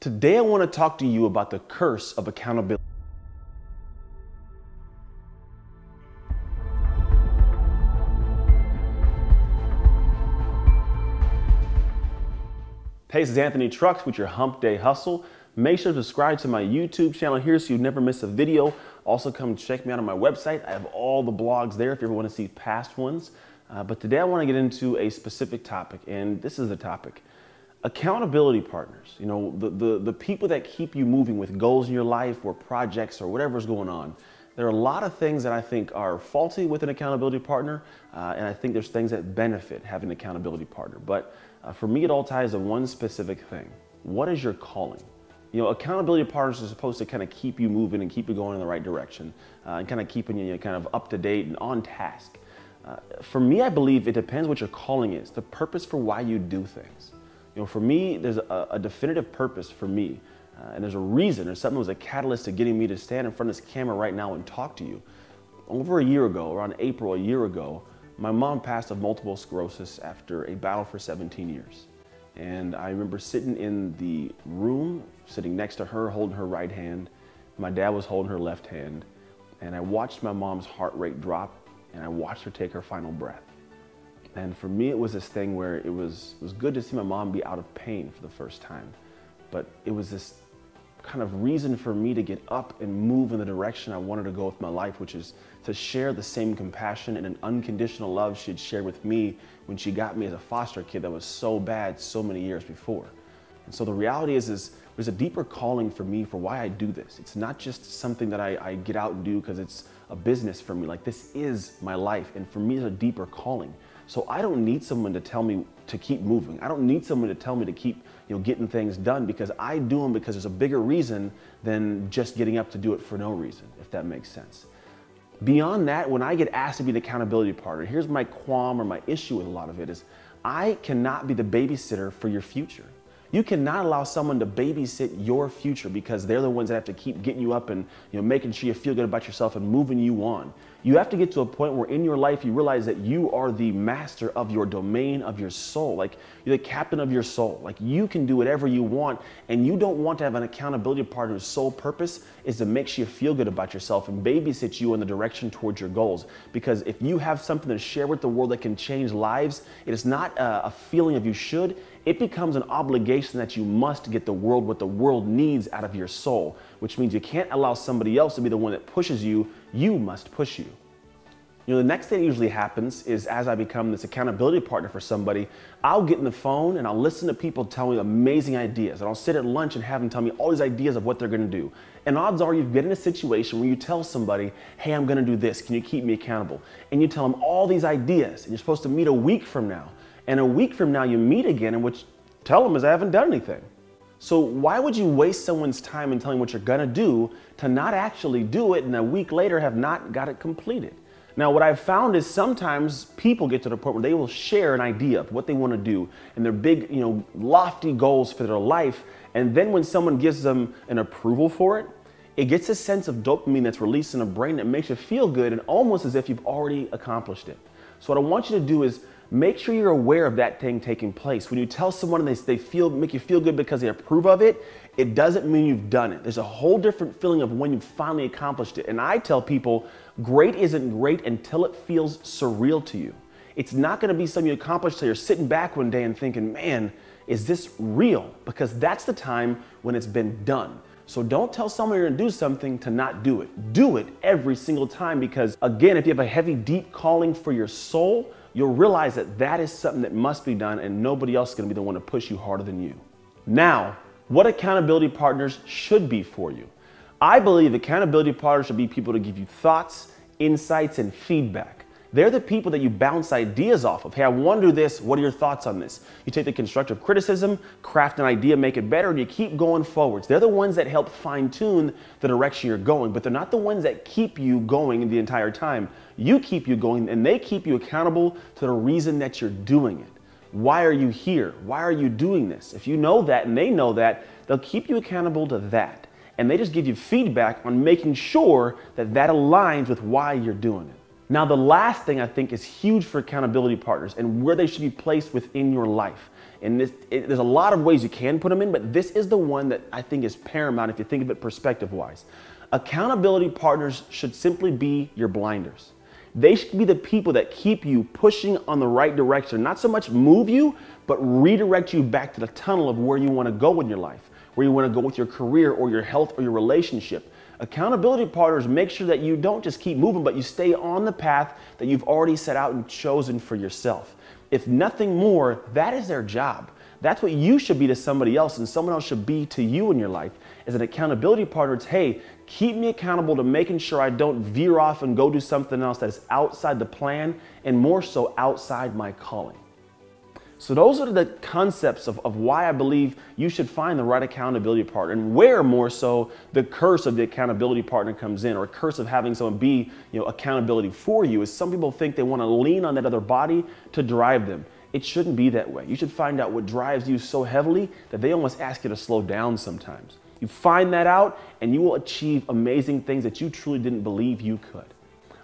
Today I want to talk to you about the curse of accountability. Hey, this is Anthony Trucks with your Hump Day Hustle. Make sure to subscribe to my YouTube channel here so you never miss a video. Also come check me out on my website. I have all the blogs there if you ever want to see past ones. But today I want to get into a specific topic, and this is the topic. Accountability partners, you know, the people that keep you moving with goals in your life or projects or whatever's going on. There are a lot of things that I think are faulty with an accountability partner, and I think there's things that benefit having an accountability partner. But for me, it all ties to one specific thing. What is your calling? You know, accountability partners are supposed to kind of keep you moving and keep you going in the right direction, and kind of keeping you kind of up to date and on task. For me, I believe it depends what your calling is, the purpose for why you do things. You know, for me, there's a definitive purpose for me, and there's a reason. There's something that was a catalyst to getting me to stand in front of this camera right now and talk to you. Over a year ago, around April a year ago, my mom passed of multiple sclerosis after a battle for 17 years. And I remember sitting in the room, sitting next to her, holding her right hand. My dad was holding her left hand. And I watched my mom's heart rate drop, and I watched her take her final breath. And for me, it was this thing where it was good to see my mom be out of pain for the first time. But it was this kind of reason for me to get up and move in the direction I wanted to go with my life, which is to share the same compassion and an unconditional love she had shared with me when she got me as a foster kid that was so bad so many years before. And so the reality is there's a deeper calling for me for why I do this. It's not just something that I get out and do because it's a business for me. Like, this is my life, and for me, it's a deeper calling. So I don't need someone to tell me to keep moving. I don't need someone to tell me to keep, getting things done, because I do them because there's a bigger reason than just getting up to do it for no reason, if that makes sense. Beyond that, when I get asked to be an accountability partner, here's my qualm or my issue with a lot of it is I cannot be the babysitter for your future. You cannot allow someone to babysit your future because they're the ones that have to keep getting you up and making sure you feel good about yourself and moving you on. You have to get to a point where in your life you realize that you are the master of your domain, of your soul. Like, you're the captain of your soul. Like, you can do whatever you want, and you don't want to have an accountability partner whose sole purpose is to make sure you feel good about yourself and babysit you in the direction towards your goals. Because if you have something to share with the world that can change lives, it is not a feeling of you should. It becomes an obligation that you must get the world what the world needs out of your soul, which means you can't allow somebody else to be the one that pushes you. You must push you. The next thing that usually happens is as I become this accountability partner for somebody, I'll get in the phone and I'll listen to people tell me amazing ideas. And I'll sit at lunch and have them tell me all these ideas of what they're going to do. And odds are you get in a situation where you tell somebody, hey, I'm going to do this. Can you keep me accountable? And you tell them all these ideas, and you're supposed to meet a week from now. And a week from now you meet again, and what you tell them is I haven't done anything. So why would you waste someone's time in telling what you're going to do to not actually do it and a week later have not got it completed? Now, what I've found is sometimes people get to the point where they will share an idea of what they want to do and their big, lofty goals for their life. And then when someone gives them an approval for it, it gets a sense of dopamine that's released in the brain that makes you feel good and almost as if you've already accomplished it. So what I want you to do is make sure you're aware of that thing taking place. When you tell someone and they make you feel good because they approve of it, it doesn't mean you've done it. There's a whole different feeling of when you've finally accomplished it. And I tell people, great isn't great until it feels surreal to you. It's not going to be something you accomplish till you're sitting back one day and thinking, man, is this real? Because that's the time when it's been done. So don't tell someone you're going to do something to not do it. Do it every single time, because again, if you have a heavy, deep calling for your soul, you'll realize that that is something that must be done, and nobody else is going to be the one to push you harder than you. Now, what accountability partners should be for you. I believe accountability partners should be people to give you thoughts, insights, and feedback. They're the people that you bounce ideas off of. Hey, I want to do this. What are your thoughts on this? You take the constructive criticism, craft an idea, make it better, and you keep going forwards. They're the ones that help fine-tune the direction you're going, but they're not the ones that keep you going the entire time. You keep you going, and they keep you accountable to the reason that you're doing it. Why are you here? Why are you doing this? If you know that and they know that, they'll keep you accountable to that. And they just give you feedback on making sure that that aligns with why you're doing it. Now, the last thing I think is huge for accountability partners and where they should be placed within your life. And there's a lot of ways you can put them in, but this is the one that I think is paramount if you think of it perspective-wise. Accountability partners should simply be your blinders. They should be the people that keep you pushing on the right direction, not so much move you, but redirect you back to the tunnel of where you want to go in your life, where you want to go with your career or your health or your relationship. Accountability partners make sure that you don't just keep moving, but you stay on the path that you've already set out and chosen for yourself. If nothing more, that is their job. That's what you should be to somebody else, and someone else should be to you in your life. As an accountability partner, it's, hey, keep me accountable to making sure I don't veer off and go do something else that is outside the plan and more so outside my calling. So those are the concepts of why I believe you should find the right accountability partner, and where more so the curse of the accountability partner comes in, or a curse of having someone be, accountability for you, is some people think they want to lean on that other body to drive them. It shouldn't be that way. You should find out what drives you so heavily that they almost ask you to slow down sometimes. You find that out and you will achieve amazing things that you truly didn't believe you could.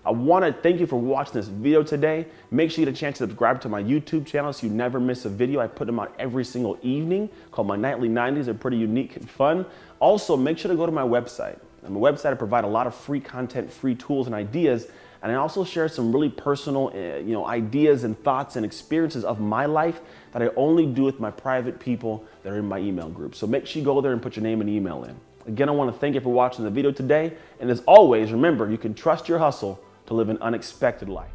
I want to thank you for watching this video today. Make sure you get a chance to subscribe to my YouTube channel so you never miss a video. I put them out every single evening, called my Nightly 90s. They're pretty unique and fun. Also, make sure to go to my website. On my website, I provide a lot of free content, free tools and ideas. And I also share some really personal, ideas and thoughts and experiences of my life that I only do with my private people that are in my email group. So make sure you go there and put your name and email in. Again, I want to thank you for watching the video today. And as always, remember, you can trust your hustle to live an unexpected life.